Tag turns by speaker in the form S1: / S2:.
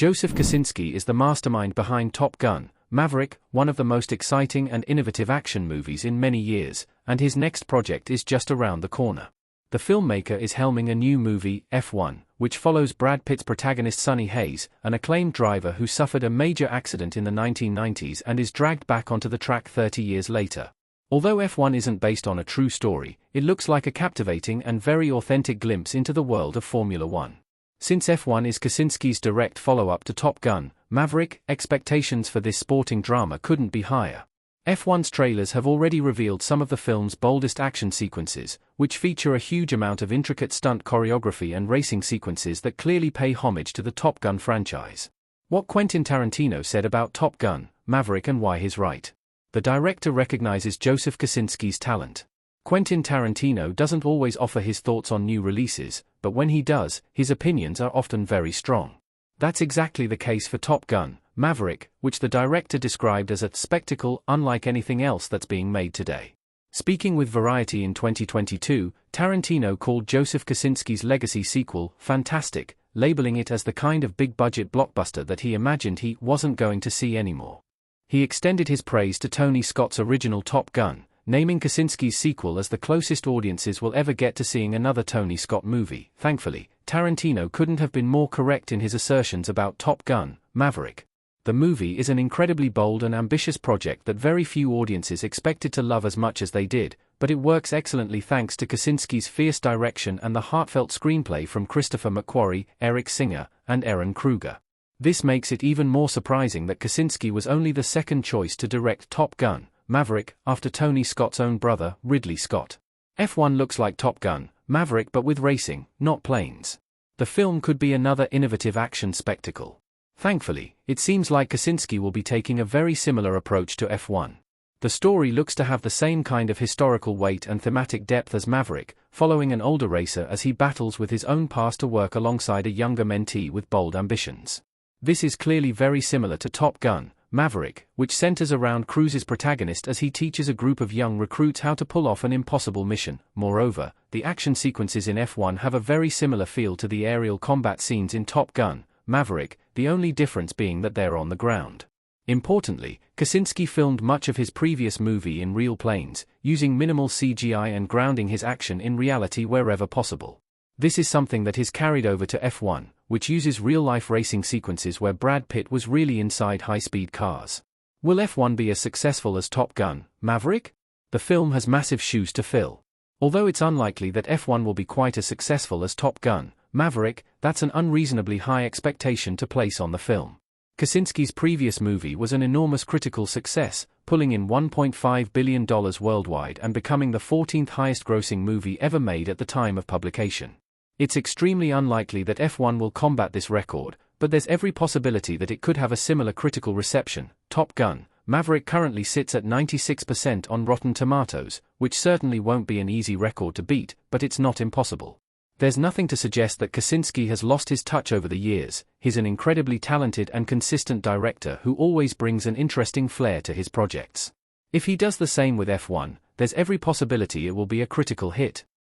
S1: Joseph Kosinski is the mastermind behind Top Gun: Maverick, one of the most exciting and innovative action movies in many years, and his next project is just around the corner. The filmmaker is helming a new movie, F1, which follows Brad Pitt's protagonist Sonny Hayes, an acclaimed driver who suffered a major accident in the 1990s and is dragged back onto the track 30 years later. Although F1 isn't based on a true story, it looks like a captivating and very authentic glimpse into the world of Formula One. Since F1 is Kosinski's direct follow-up to Top Gun: Maverick, expectations for this sporting drama couldn't be higher. F1's trailers have already revealed some of the film's boldest action sequences, which feature a huge amount of intricate stunt choreography and racing sequences that clearly pay homage to the Top Gun franchise. What Quentin Tarantino said about Top Gun: Maverick and why he's right. The director recognizes Joseph Kosinski's talent. Quentin Tarantino doesn't always offer his thoughts on new releases, but when he does, his opinions are often very strong. That's exactly the case for Top Gun: Maverick, which the director described as a spectacle unlike anything else that's being made today. Speaking with Variety in 2022, Tarantino called Joseph Kosinski's legacy sequel fantastic, labeling it as the kind of big-budget blockbuster that he imagined he wasn't going to see anymore. He extended his praise to Tony Scott's original Top Gun, naming Kosinski's sequel as the closest audiences will ever get to seeing another Tony Scott movie. Thankfully, Tarantino couldn't have been more correct in his assertions about Top Gun: Maverick. The movie is an incredibly bold and ambitious project that very few audiences expected to love as much as they did, but it works excellently thanks to Kosinski's fierce direction and the heartfelt screenplay from Christopher McQuarrie, Eric Singer, and Ehren Kruger. This makes it even more surprising that Kosinski was only the second choice to direct Top Gun: Maverick, after Tony Scott's own brother, Ridley Scott. F1 looks like Top Gun: Maverick but with racing, not planes. The film could be another innovative action spectacle. Thankfully, it seems like Kosinski will be taking a very similar approach to F1. The story looks to have the same kind of historical weight and thematic depth as Maverick, following an older racer as he battles with his own past to work alongside a younger mentee with bold ambitions. This is clearly very similar to Top Gun: Maverick, which centers around Cruise's protagonist as he teaches a group of young recruits how to pull off an impossible mission. Moreover, the action sequences in F1 have a very similar feel to the aerial combat scenes in Top Gun: Maverick, the only difference being that they're on the ground. Importantly, Kosinski filmed much of his previous movie in real planes, using minimal CGI and grounding his action in reality wherever possible. This is something that is carried over to F1, which uses real-life racing sequences where Brad Pitt was really inside high-speed cars. Will F1 be as successful as Top Gun: Maverick? The film has massive shoes to fill. Although it's unlikely that F1 will be quite as successful as Top Gun: Maverick, that's an unreasonably high expectation to place on the film. Kosinski's previous movie was an enormous critical success, pulling in $1.5 billion worldwide and becoming the 14th highest-grossing movie ever made at the time of publication. It's extremely unlikely that F1 will combat this record, but there's every possibility that it could have a similar critical reception. Top Gun: Maverick currently sits at 96% on Rotten Tomatoes, which certainly won't be an easy record to beat, but it's not impossible. There's nothing to suggest that Kosinski has lost his touch over the years. He's an incredibly talented and consistent director who always brings an interesting flair to his projects. If he does the same with F1, there's every possibility it will be a critical hit.